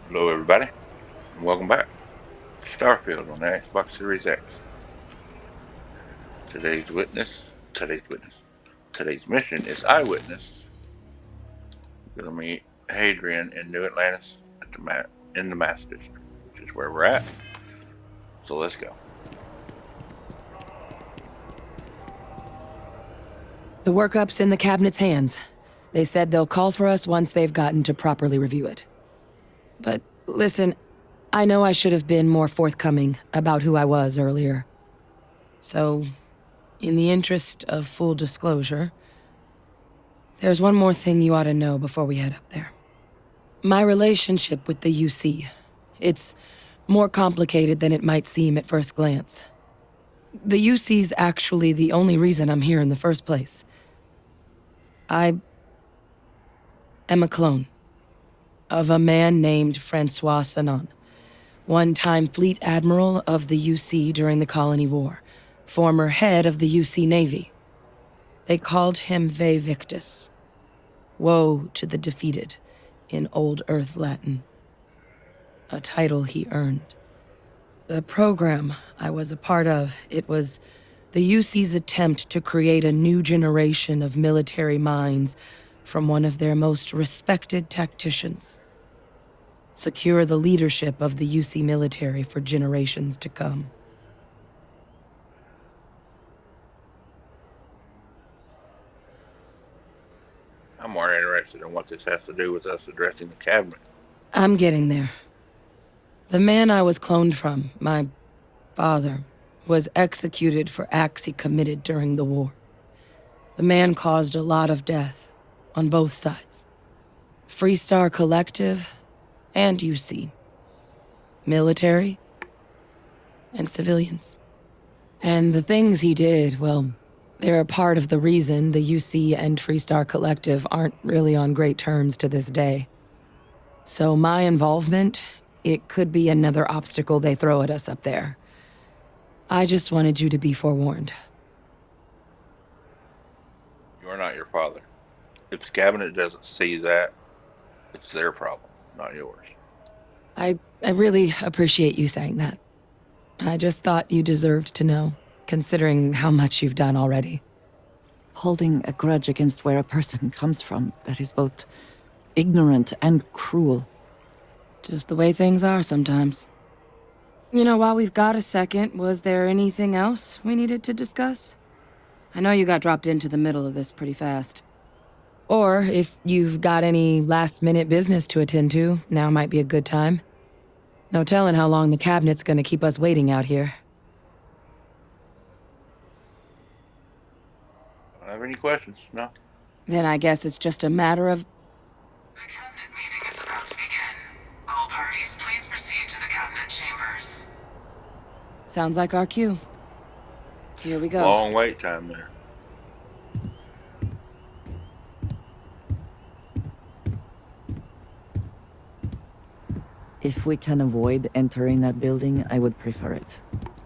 Hello, everybody, and welcome back to Starfield on the Xbox Series X. Today's mission is Eyewitness. We're gonna meet Hadrian in New Atlantis at in the Mass District, which is where we're at. So let's go. The workup's in the cabinet's hands. They said they'll call for us once they've gotten to properly review it. But listen, I know I should have been more forthcoming about who I was earlier. So, in the interest of full disclosure, there's one more thing you ought to know before we head up there. My relationship with the UC. It's more complicated than it might seem at first glance. The UC's actually the only reason I'm here in the first place. I am a clone of a man named Francois Sanon, one-time fleet admiral of the UC during the Colony War, former head of the UC Navy. They called him Ve Victus, woe to the defeated, in Old Earth Latin, a title he earned. The program I was a part of, it was the UC's attempt to create a new generation of military minds from one of their most respected tacticians. Secure the leadership of the UC military for generations to come. I'm more interested in what this has to do with us addressing the cabinet. I'm getting there. The man I was cloned from, my father, was executed for acts he committed during the war. The man caused a lot of death, on both sides. Freestar Collective and UC. Military and civilians. And the things he did, well, they're a part of the reason the UC and Freestar Collective aren't really on great terms to this day. So my involvement, it could be another obstacle they throw at us up there. I just wanted you to be forewarned. You're not your father. If the cabinet doesn't see that, it's their problem, not yours. I really appreciate you saying that. I just thought you deserved to know, considering how much you've done already. Holding a grudge against where a person comes from, that is both ignorant and cruel. Just the way things are sometimes. You know, while we've got a second, was there anything else we needed to discuss? I know you got dropped into the middle of this pretty fast. Or if you've got any last-minute business to attend to, now might be a good time. No telling how long the cabinet's gonna keep us waiting out here. Don't have any questions? No? Then I guess it's just a matter of... The cabinet meeting is about to begin. All parties, please proceed to the cabinet chambers. Sounds like our cue. Here we go. Long wait time there. If we can avoid entering that building, I would prefer it.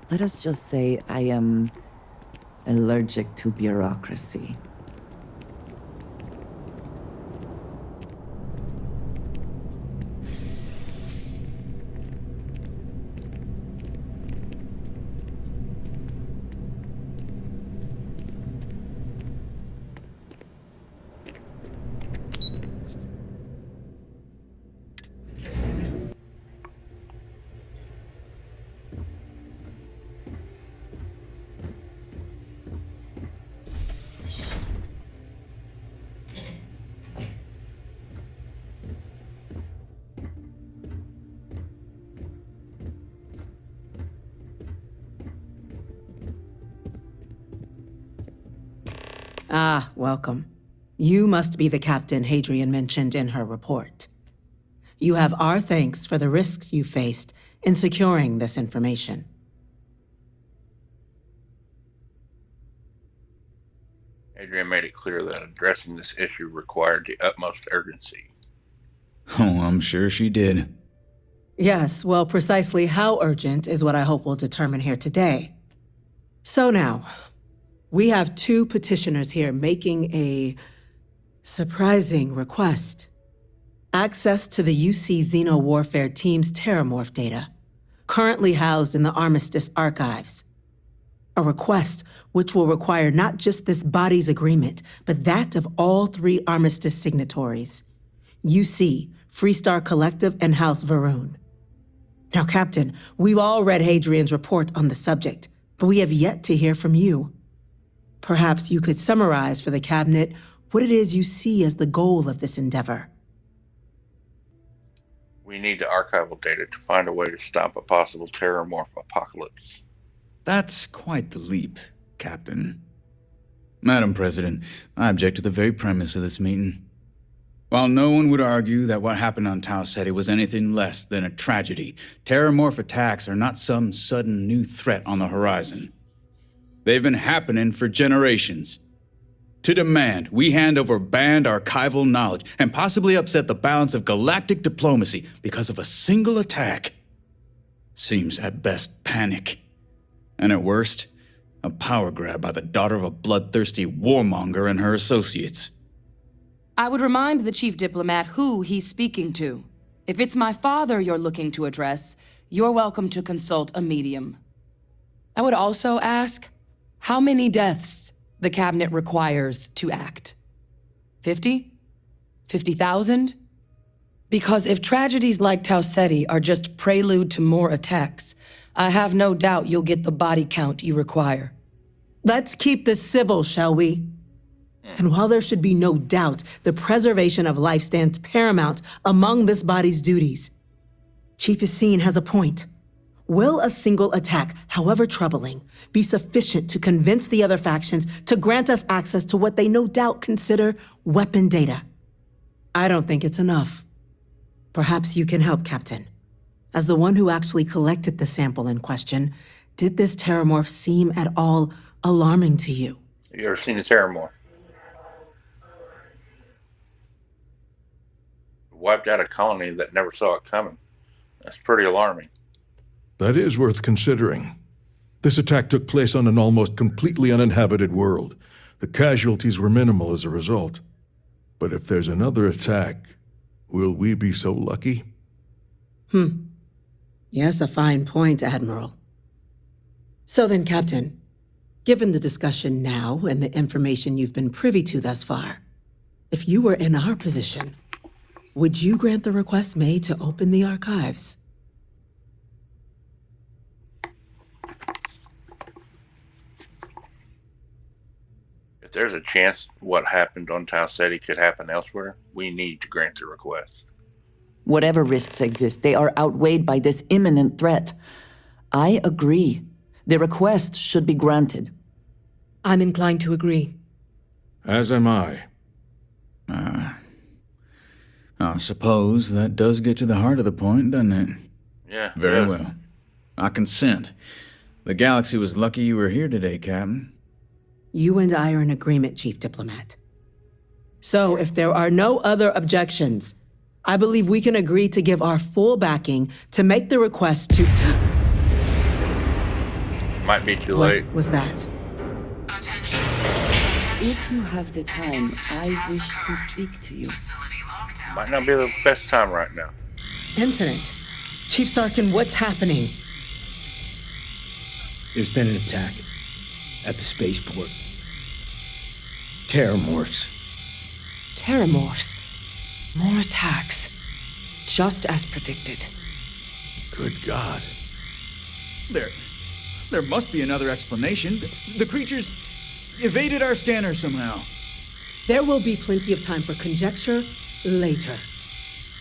Let us just say I am allergic to bureaucracy. Ah, welcome. You must be the captain Hadrian mentioned in her report. You have our thanks for the risks you faced in securing this information. Adrian made it clear that addressing this issue required the utmost urgency. Oh, I'm sure she did. Yes, well, precisely how urgent is what I hope we'll determine here today. So now, we have two petitioners here making a surprising request. access to the UC Xeno Warfare Team's Terramorph data, currently housed in the Armistice archives. A request which will require not just this body's agreement, but that of all 3 Armistice signatories, UC, Freestar Collective, and House Varun. Now, Captain, we've all read Hadrian's report on the subject, but we have yet to hear from you. Perhaps you could summarize for the Cabinet what it is you see as the goal of this endeavor. We need the archival data to find a way to stop a possible terramorph apocalypse. That's quite the leap, Captain. Madam President, I object to the very premise of this meeting. While no one would argue that what happened on Tau Ceti was anything less than a tragedy, terramorph attacks are not some sudden new threat on the horizon. They've been happening for generations. To demand we hand over banned archival knowledge and possibly upset the balance of galactic diplomacy because of a single attack seems at best panic. And at worst, a power grab by the daughter of a bloodthirsty warmonger and her associates. I would remind the chief diplomat who he's speaking to. If it's my father you're looking to address, you're welcome to consult a medium. I would also ask, how many deaths the Cabinet requires to act? 50? 50,000? Because if tragedies like Tau Ceti are just prelude to more attacks, I have no doubt you'll get the body count you require. Let's keep this civil, shall we? And while there should be no doubt the preservation of life stands paramount among this body's duties, Chief Yassine has a point. Will a single attack, however troubling, be sufficient to convince the other factions to grant us access to what they no doubt consider weapon data? I don't think it's enough. Perhaps you can help, Captain. As the one who actually collected the sample in question, did this terramorph seem at all alarming to you? Have you ever seen a terramorph? Wiped out a colony that never saw it coming. That's pretty alarming. That is worth considering. This attack took place on an almost completely uninhabited world. The casualties were minimal as a result. But if there's another attack, will we be so lucky? Yes, a fine point, Admiral. So then, Captain, given the discussion now and the information you've been privy to thus far, if you were in our position, would you grant the request made to open the archives? If there's a chance what happened on Tau Ceti could happen elsewhere, we need to grant the request. Whatever risks exist, they are outweighed by this imminent threat. I agree. The request should be granted. I'm inclined to agree. As am I. I suppose that does get to the heart of the point, doesn't it? Yeah. Very well. I consent. The galaxy was lucky you were here today, Captain. You and I are in agreement, Chief Diplomat. So, if there are no other objections, I believe we can agree to give our full backing to make the request to... Might be too late. What was that? Attention. If you have the time, I wish to speak to you. Facility lockdown. Might not be the best time right now. Incident. Chief Sarkin, what's happening? There's been an attack at the spaceport. Terramorphs. Terramorphs. More attacks. Just as predicted. Good God. There must be another explanation. The creatures evaded our scanner somehow. There will be plenty of time for conjecture later.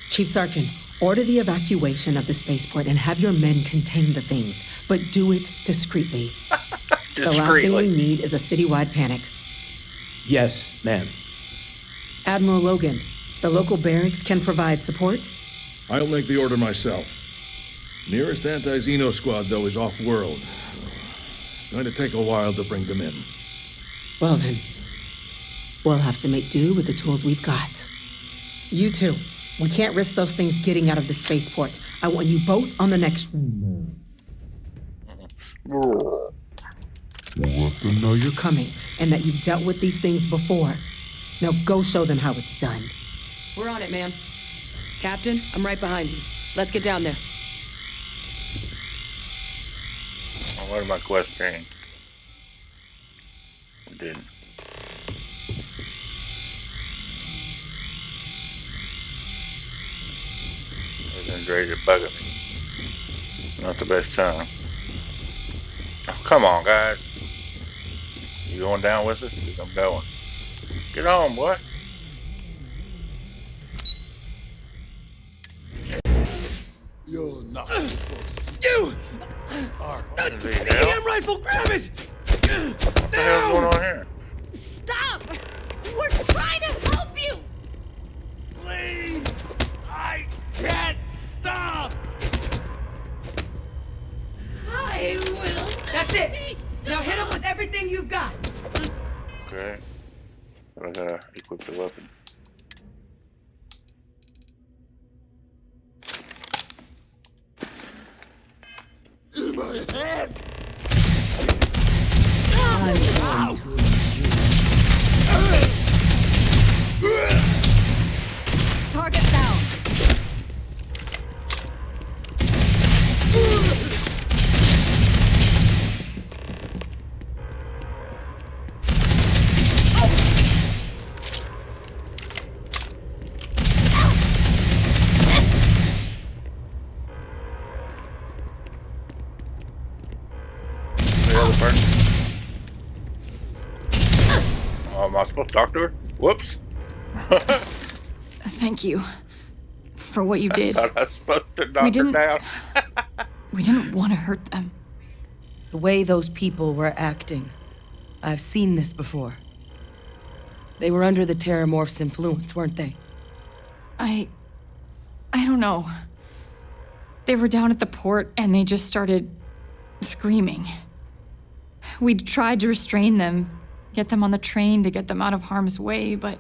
Chief Sarkin, order the evacuation of the spaceport and have your men contain the things, but do it discreetly. The last thing we need is a citywide panic. Yes, ma'am. Admiral Logan, the local barracks can provide support? I'll make the order myself. Nearest anti-Xeno squad, though, is off-world. Going to take a while to bring them in. Well then, we'll have to make do with the tools we've got. You two, we can't risk those things getting out of the spaceport. I want you both on the next... Let them know you're coming, and that you've dealt with these things before. Now go show them how it's done. We're on it, ma'am. Captain, I'm right behind you. Let's get down there. Oh, what did my quest change? It didn't. It's ready to bug at me. Not the best time. Oh, come on, guys. You going down with us? 'Cause I'm going. Get on, boy. You're not. You! Is he The down? EM rifle, grab it! What the hell's going on here? Stop! We're trying to help you! Please! I can't stop! I will. That's it! Now hit him with everything you've got! Okay. But I gotta equip the weapon. In my head! Target down. The other person. Oh, am I supposed to talk to her? Whoops. Thank you for what you did. Thought I was supposed to knock her didn't- down. We didn't want to hurt them. The way those people were acting. I've seen this before. They were under the Terramorph's influence, weren't they? I don't know. They were down at the port and they just started screaming. We'd tried to restrain them, get them on the train to get them out of harm's way, but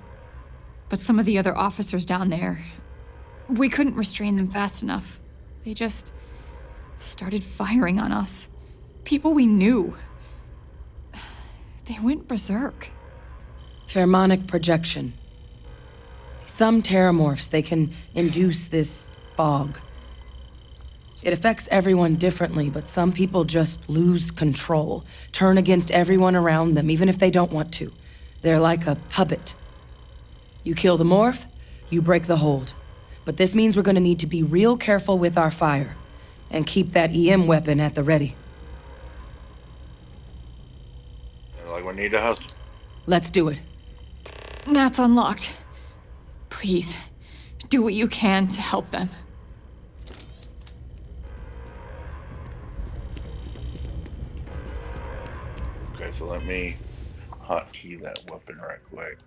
some of the other officers down there, we couldn't restrain them fast enough. They just started firing on us. People we knew. They went berserk. Pheromonic projection. Some Terramorphs, they can induce this fog. It affects everyone differently, but some people just lose control, turn against everyone around them, even if they don't want to. They're like a puppet. You kill the morph, you break the hold. But this means we're gonna need to be real careful with our fire, and keep that EM weapon at the ready. Like we need to hustle. Let's do it. Nat's unlocked. Please, do what you can to help them. Okay, so let me hotkey that weapon right quick.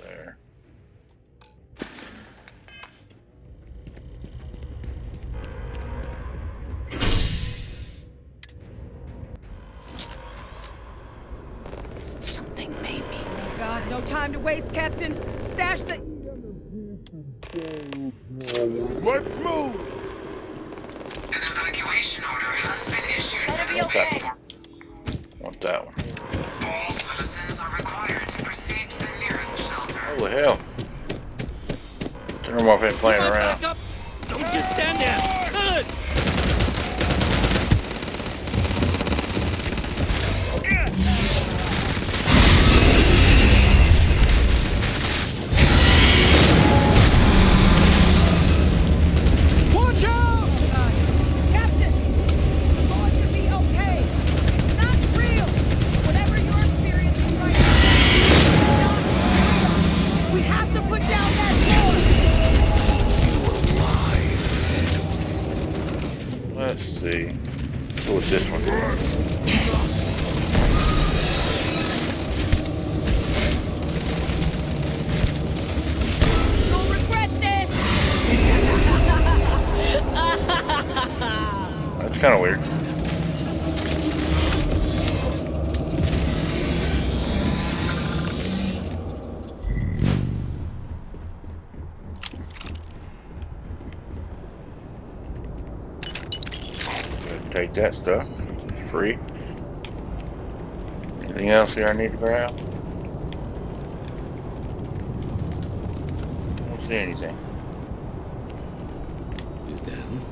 There. Something made me. God, no time to waste, Captain. Stash the... Let's move! An evacuation order has been issued for the spaceport. Want that one. All citizens are required to proceed to the nearest shelter. Holy hell. Thermorph ain't playing around. Don't just stand there! Good! Watch out! Captain! It's going to be okay. It's not real. Whatever you're experiencing right now, it's not real. We have to put down that door. Let's see. What was this one? You'll regret this. That's kind of weird. Go ahead and take that stuff. It's free. Anything else here I need to grab? I don't see anything. You them?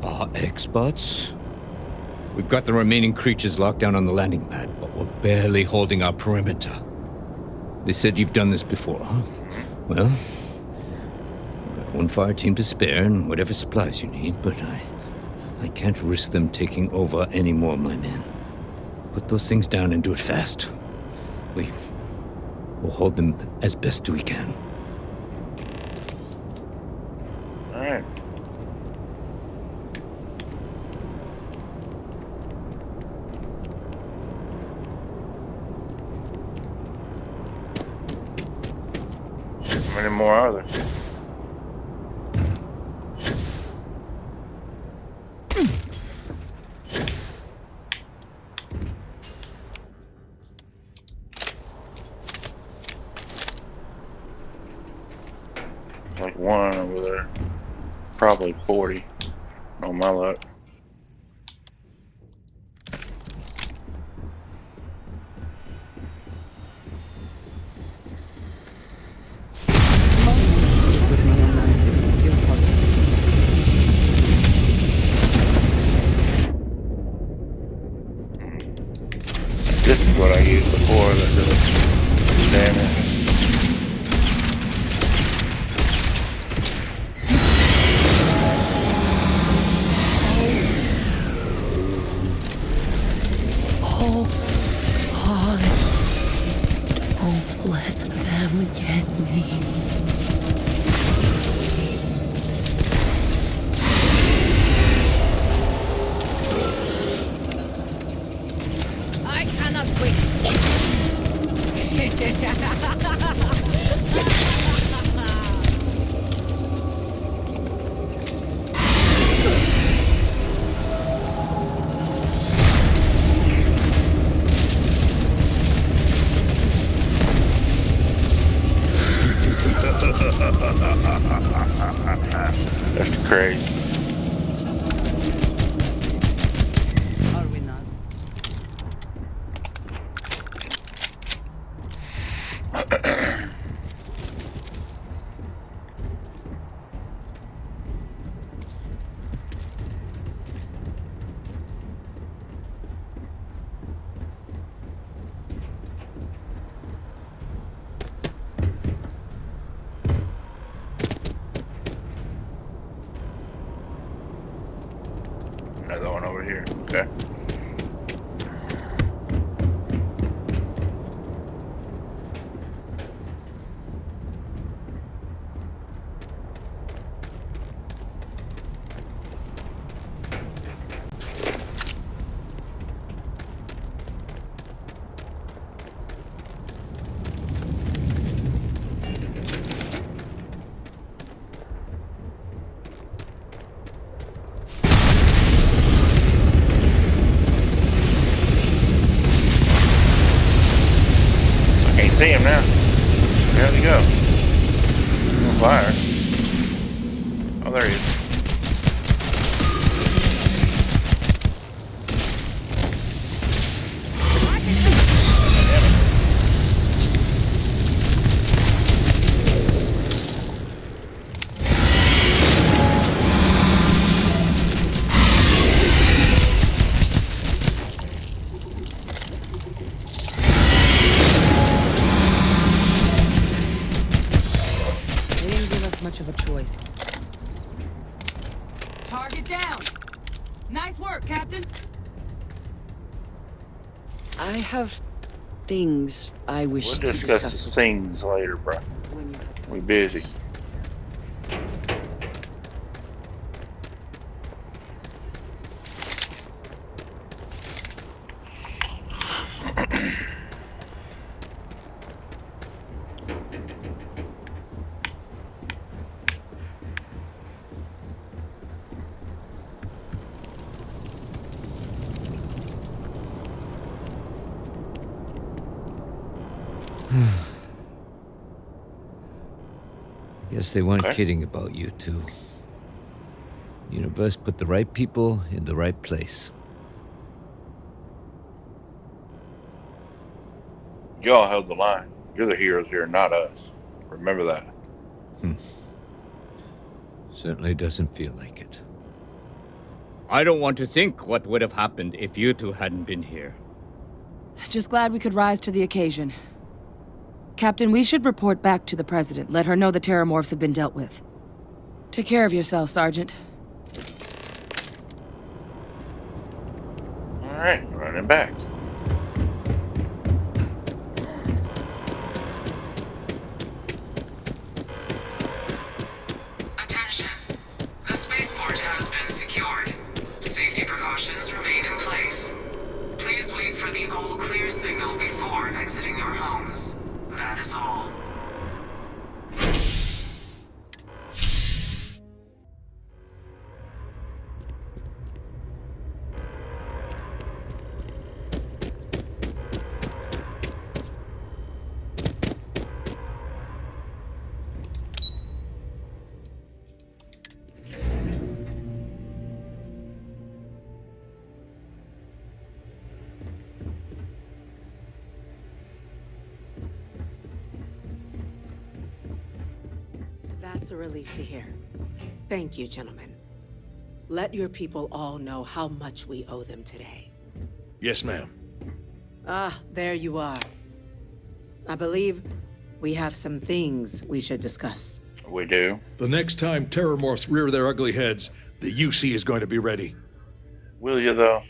Our X-bots? We've got the remaining creatures locked down on the landing pad, but we're barely holding our perimeter. They said you've done this before, huh? Well, we've got one fire team to spare and whatever supplies you need, but I can't risk them taking over anymore, my man. Put those things down and do it fast. We'll hold them as best we can. All right. How many more are there? Like one over there. Probably 40 on my luck. Most people see it with my own eyes. It is still possible. This is what I used before that does damage. Oh, don't let them get me. I cannot wait. That's crazy. Are we not? Another one over here. Okay. See him now. Where'd he go? On fire. Oh, there he is. Much of a choice. Target down. Nice work, Captain. I have things I wish We'll to discuss discuss with things later, bro. you when you have We busy. Guess they weren't Okay. kidding about you two. Universe put the right people in the right place. Y'all held the line. You're the heroes here, not us. Remember that. Certainly doesn't feel like it. I don't want to think what would have happened if you two hadn't been here. Just glad we could rise to the occasion. Captain, we should report back to the President. Let her know the Terramorphs have been dealt with. Take care of yourself, Sergeant. Alright, running back. Attention. The spaceport has been secured. Safety precautions remain in place. Please wait for the all-clear signal before exiting your homes. That is all. That's a relief to hear. Thank you, gentlemen. Let your people all know how much we owe them today. Yes, ma'am. Ah, there you are. I believe we have some things we should discuss. We do. The next time Terramorphs rear their ugly heads, the UC is going to be ready. Will you, though?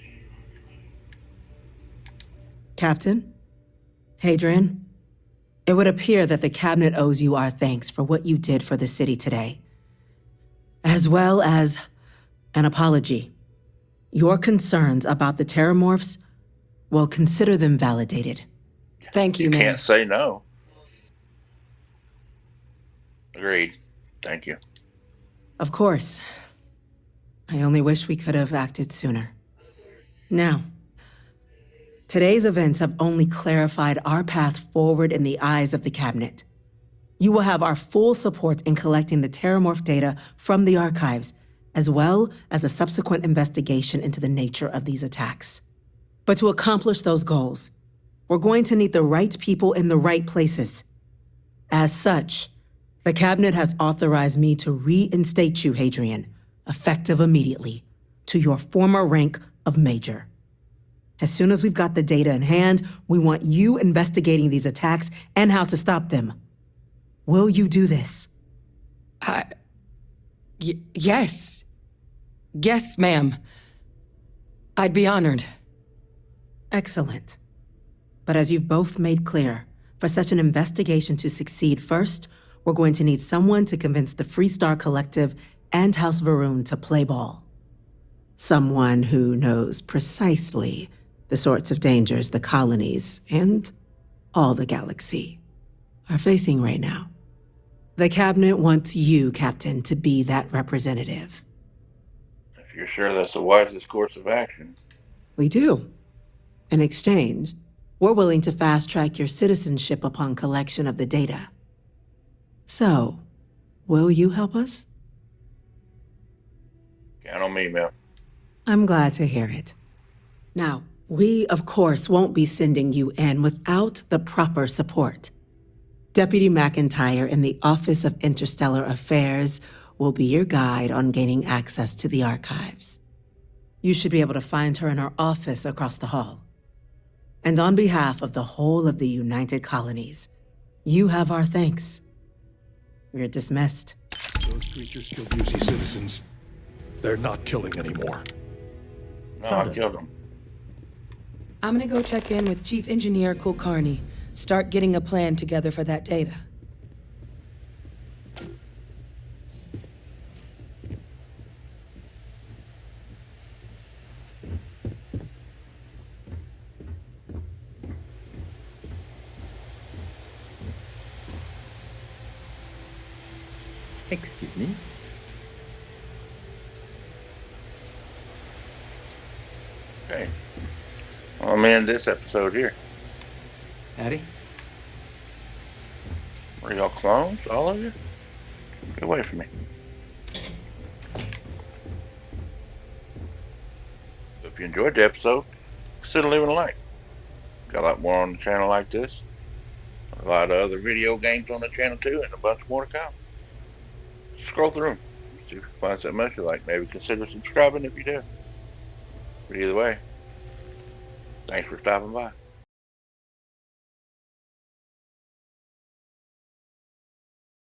Captain? Hadrian? It would appear that the Cabinet owes you our thanks for what you did for the city today, as well as an apology. Your concerns about the Terramorphs, well, consider them validated. Thank you, You ma'am. can't say no. Agreed. Thank you. Of course. I only wish we could have acted sooner. Now, today's events have only clarified our path forward in the eyes of the Cabinet. You will have our full support in collecting the Terramorph data from the archives, as well as a subsequent investigation into the nature of these attacks. But to accomplish those goals, we're going to need the right people in the right places. As such, the Cabinet has authorized me to reinstate you, Hadrian, effective immediately, to your former rank of Major. As soon as we've got the data in hand, we want you investigating these attacks and how to stop them. Will you do this? Yes. Yes, ma'am. I'd be honored. Excellent. But as you've both made clear, for such an investigation to succeed first, we're going to need someone to convince the Freestar Collective and House Varun to play ball. Someone who knows precisely the sorts of dangers the colonies and all the galaxy are facing right now. The Cabinet wants you, Captain, to be that representative. If you're sure that's the wisest course of action. We do. In exchange, we're willing to fast-track your citizenship upon collection of the data. So, will you help us? Count on me, ma'am. I'm glad to hear it. Now, we, of course, won't be sending you in without the proper support. Deputy McIntyre in the Office of Interstellar Affairs will be your guide on gaining access to the archives. You should be able to find her in her office across the hall. And on behalf of the whole of the United Colonies, you have our thanks. You're dismissed. Those creatures killed UC citizens. They're not killing anymore. No, I killed him. I'm gonna go check in with Chief Engineer Kulkarni. Start getting a plan together for that data. Excuse me? Okay. Well, I'm in this episode here. Howdy. Are y'all clones? All of you? Get away from me. If you enjoyed the episode, consider leaving a like. Got a lot more on the channel like this. A lot of other video games on the channel too, and a bunch more to come. Scroll through them. See if you find something else you like. Maybe consider subscribing if you do. But either way, thanks for stopping by.